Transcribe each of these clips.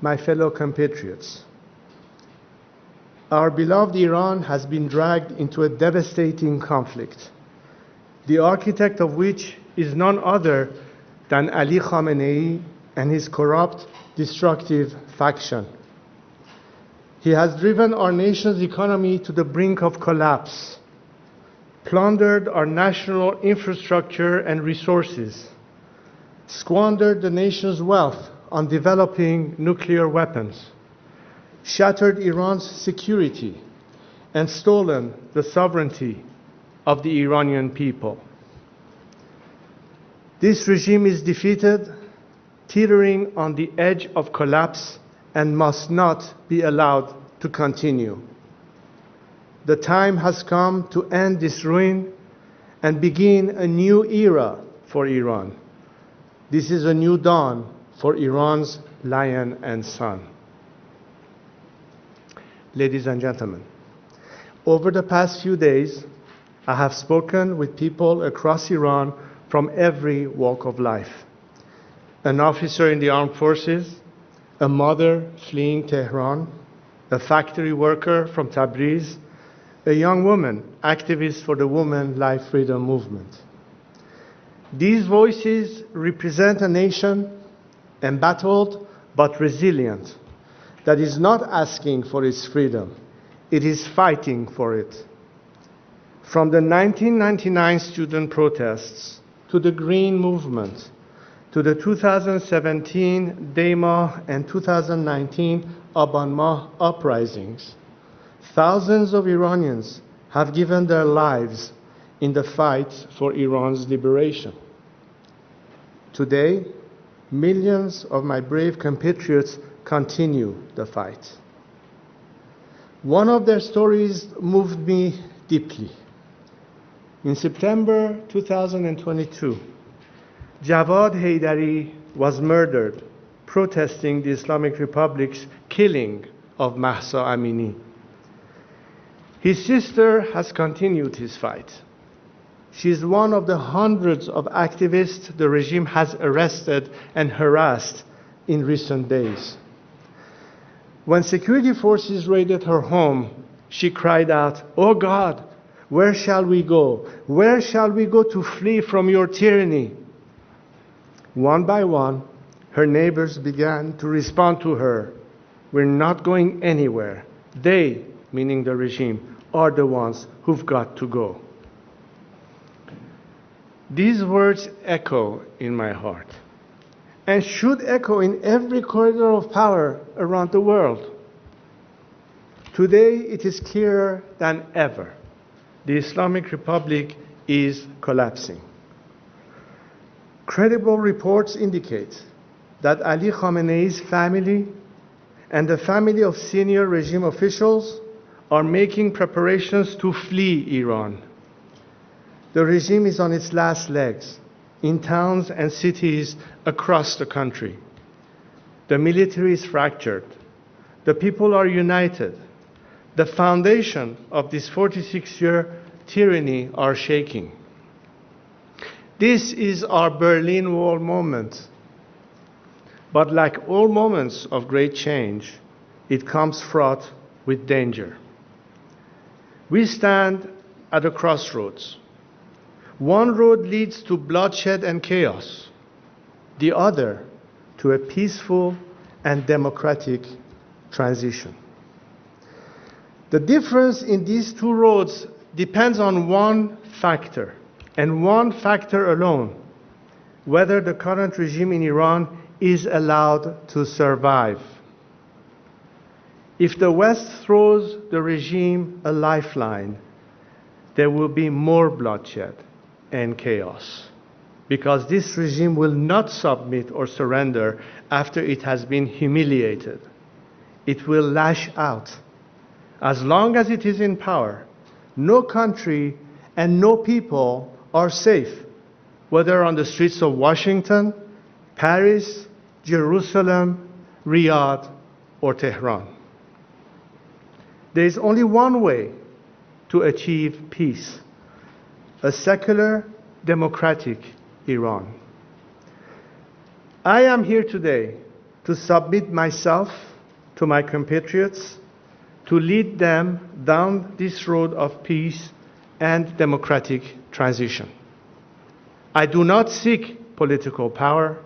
my fellow compatriots, our beloved Iran has been dragged into a devastating conflict, the architect of which is none other than Ali Khamenei and his corrupt, destructive faction. He has driven our nation's economy to the brink of collapse, plundered our national infrastructure and resources, squandered the nation's wealth on developing nuclear weapons, shattered Iran's security, and stolen the sovereignty of the Iranian people. This regime is defeated, teetering on the edge of collapse, and must not be allowed to continue. The time has come to end this ruin and begin a new era for Iran. This is a new dawn for Iran's lion and son. Ladies and gentlemen, over the past few days, I have spoken with people across Iran from every walk of life. An officer in the armed forces, a mother fleeing Tehran, a factory worker from Tabriz, a young woman, activist for the Women Life Freedom Movement. These voices represent a nation embattled but resilient, that is not asking for its freedom, it is fighting for it. From the 1999 student protests to the Green Movement, to the 2017 Dema and 2019 Aban Mah uprisings, thousands of Iranians have given their lives in the fight for Iran's liberation. Today, millions of my brave compatriots continue the fight. One of their stories moved me deeply. In September 2022, Javad Haidari was murdered protesting the Islamic Republic's killing of Mahsa Amini. His sister has continued his fight. She is one of the hundreds of activists the regime has arrested and harassed in recent days. When security forces raided her home, she cried out, "Oh God, where shall we go? Where shall we go to flee from your tyranny?" One by one, her neighbors began to respond to her, "We're not going anywhere. They," meaning the regime, "are the ones who've got to go." These words echo in my heart and should echo in every corridor of power around the world. Today, it is clearer than ever. The Islamic Republic is collapsing. Credible reports indicate that Ali Khamenei's family and the family of senior regime officials are making preparations to flee Iran. The regime is on its last legs in towns and cities across the country. The military is fractured. The people are united. The foundation of this 46-year tyranny are shaking. This is our Berlin Wall moment. But like all moments of great change, it comes fraught with danger. We stand at a crossroads. One road leads to bloodshed and chaos, the other to a peaceful and democratic transition. The difference in these two roads depends on one factor, and one factor alone: whether the current regime in Iran is allowed to survive. If the West throws the regime a lifeline, there will be more bloodshed and chaos, because this regime will not submit or surrender after it has been humiliated. It will lash out. As long as it is in power, no country and no people are safe, whether on the streets of Washington, Paris, Jerusalem, Riyadh, or Tehran. There is only one way to achieve peace: a secular, democratic Iran. I am here today to submit myself to my compatriots, to lead them down this road of peace and democratic transition. I do not seek political power,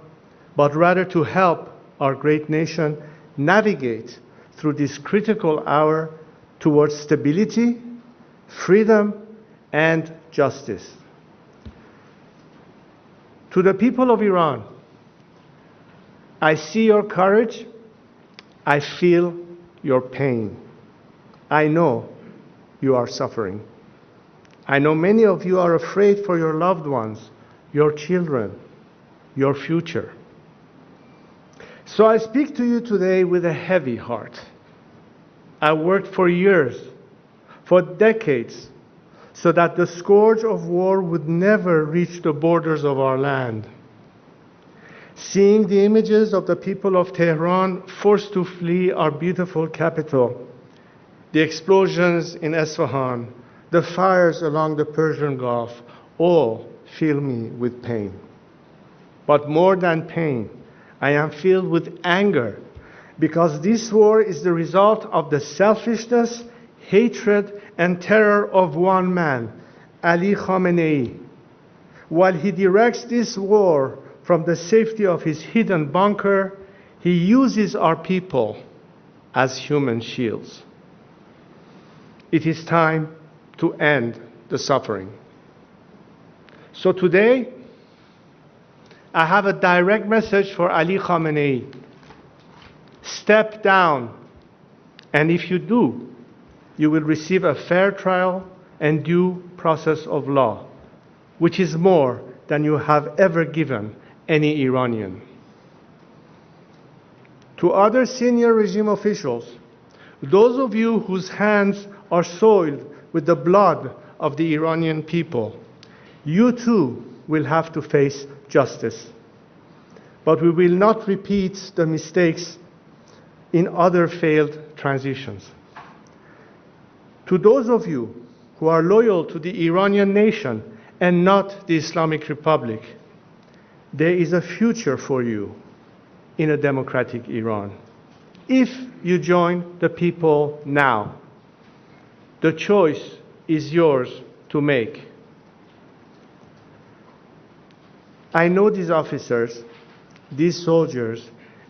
but rather to help our great nation navigate through this critical hour towards stability, freedom, and justice. To the people of Iran, I see your courage, I feel your pain. I know you are suffering. I know many of you are afraid for your loved ones, your children, your future. So I speak to you today with a heavy heart. I worked for years, for decades, so that the scourge of war would never reach the borders of our land. Seeing the images of the people of Tehran forced to flee our beautiful capital, the explosions in Isfahan, the fires along the Persian Gulf, all fill me with pain. But more than pain, I am filled with anger, because this war is the result of the selfishness, hatred, and terror of one man, Ali Khamenei. While he directs this war from the safety of his hidden bunker, he uses our people as human shields. It is time to end the suffering. So today, I have a direct message for Ali Khamenei. Step down, and if you do, you will receive a fair trial and due process of law, which is more than you have ever given any Iranian. To other senior regime officials, those of you whose hands are soiled with the blood of the Iranian people, you too will have to face justice. But we will not repeat the mistakes in other failed transitions. To those of you who are loyal to the Iranian nation and not the Islamic Republic, there is a future for you in a democratic Iran. If you join the people now, the choice is yours to make. I know these officers, these soldiers,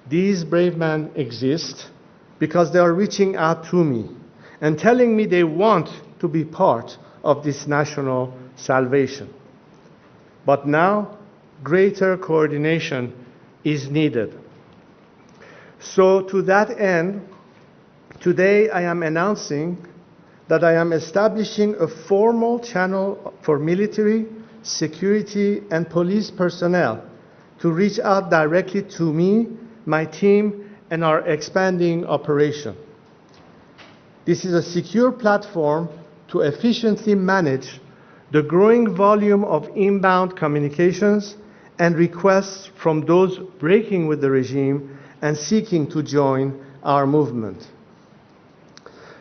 these brave men exist because they are reaching out to me and telling me they want to be part of this national salvation. But now, greater coordination is needed. So to that end, today I am announcing that I am establishing a formal channel for military, security, and police personnel to reach out directly to me, my team, and our expanding operation. This is a secure platform to efficiently manage the growing volume of inbound communications and requests from those breaking with the regime and seeking to join our movement.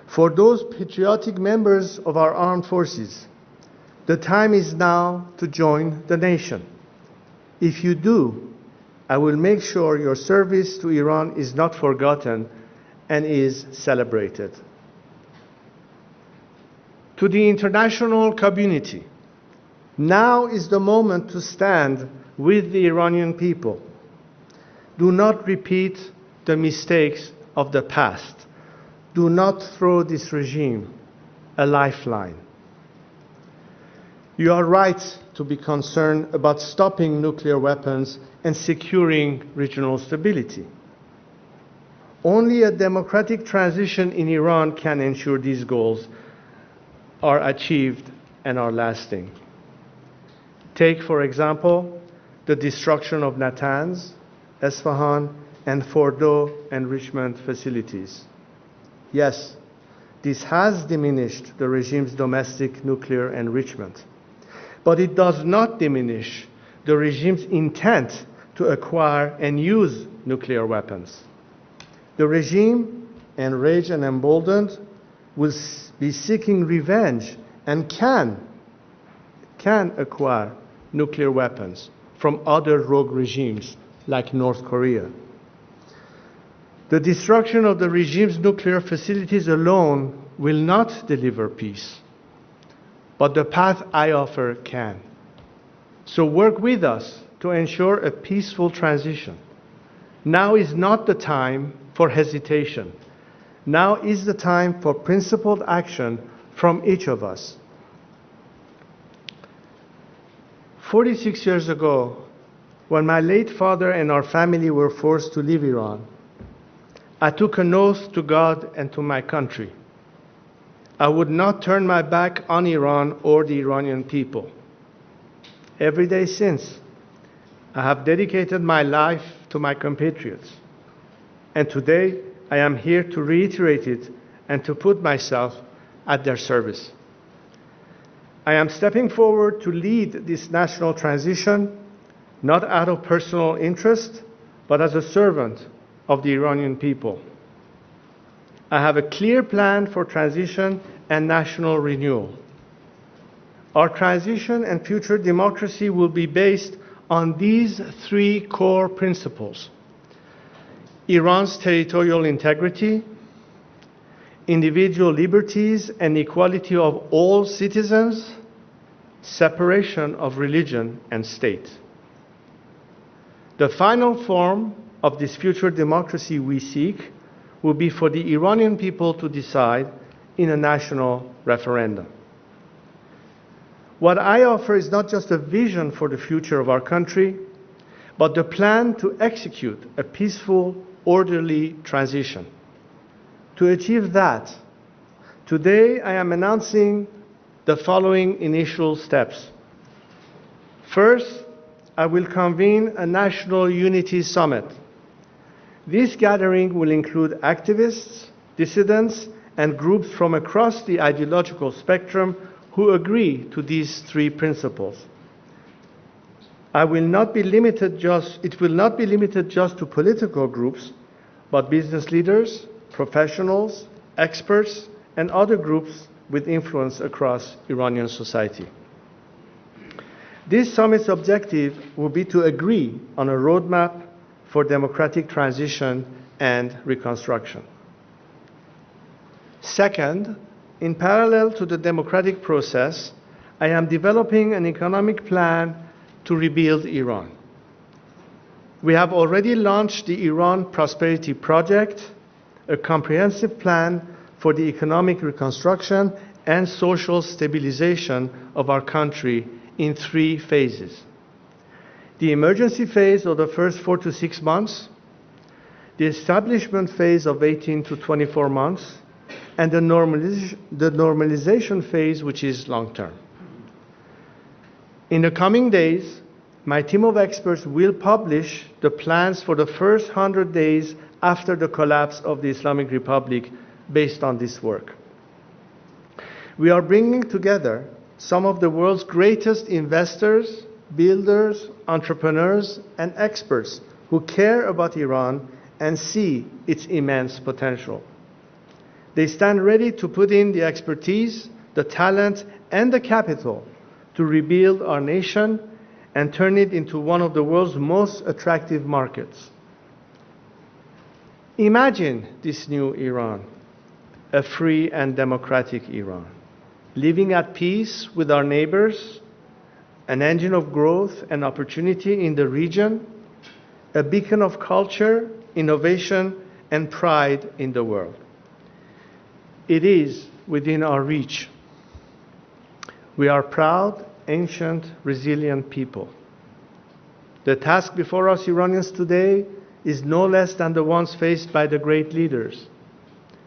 For those patriotic members of our armed forces, the time is now to join the nation. If you do, I will make sure your service to Iran is not forgotten and is celebrated. To the international community, now is the moment to stand with the Iranian people. Do not repeat the mistakes of the past. Do not throw this regime a lifeline. You are right to be concerned about stopping nuclear weapons and securing regional stability. Only a democratic transition in Iran can ensure these goals are achieved and are lasting. Take, for example, the destruction of Natanz, Isfahan, and Fordo enrichment facilities. Yes, this has diminished the regime's domestic nuclear enrichment, but it does not diminish the regime's intent to acquire and use nuclear weapons. The regime, enraged and emboldened, will be seeking revenge and can acquire nuclear weapons from other rogue regimes like North Korea. The destruction of the regime's nuclear facilities alone will not deliver peace, but the path I offer can. So work with us to ensure a peaceful transition. Now is not the time for hesitation. Now is the time for principled action from each of us. 46 years ago, when my late father and our family were forced to leave Iran, I took an oath to God and to my country. I would not turn my back on Iran or the Iranian people. Every day since, I have dedicated my life to my compatriots. And today, I am here to reiterate it and to put myself at their service. I am stepping forward to lead this national transition, not out of personal interest, but as a servant of the Iranian people. I have a clear plan for transition and national renewal. Our transition and future democracy will be based on these three core principles: Iran's territorial integrity, individual liberties and equality of all citizens, separation of religion and state. The final form of this future democracy we seek will be for the Iranian people to decide in a national referendum. What I offer is not just a vision for the future of our country, but the plan to execute a peaceful, orderly transition. To achieve that, today I am announcing the following initial steps. First, I will convene a National Unity Summit. This gathering will include activists, dissidents, and groups from across the ideological spectrum who agree to these three principles. It will not be limited just to political groups, but business leaders, professionals, experts, and other groups with influence across Iranian society. This summit's objective will be to agree on a roadmap for democratic transition and reconstruction. Second, in parallel to the democratic process, I am developing an economic plan to rebuild Iran. We have already launched the Iran Prosperity Project, a comprehensive plan for the economic reconstruction and social stabilization of our country in 3 phases. The emergency phase of the first 4 to 6 months, the establishment phase of 18 to 24 months, and the normalization phase, which is long-term. In the coming days, my team of experts will publish the plans for the first 100 days after the collapse of the Islamic Republic based on this work. We are bringing together some of the world's greatest investors, builders, entrepreneurs, and experts who care about Iran and see its immense potential. They stand ready to put in the expertise, the talent, and the capital to rebuild our nation and turn it into one of the world's most attractive markets. Imagine this new Iran, a free and democratic Iran, living at peace with our neighbors, an engine of growth and opportunity in the region, a beacon of culture, innovation, and pride in the world. It is within our reach. We are proud, ancient, resilient people. The task before us Iranians today is no less than the ones faced by the great leaders,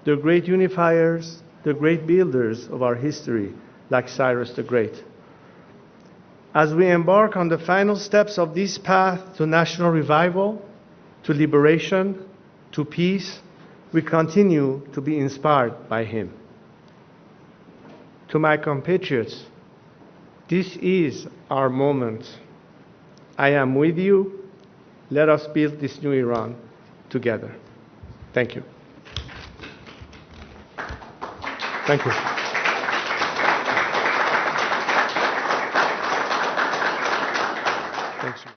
the great unifiers, the great builders of our history, like Cyrus the Great. As we embark on the final steps of this path to national revival, to liberation, to peace, we continue to be inspired by him. To my compatriots, this is our moment. I am with you. Let us build this new Iran together. Thank you. Thank you.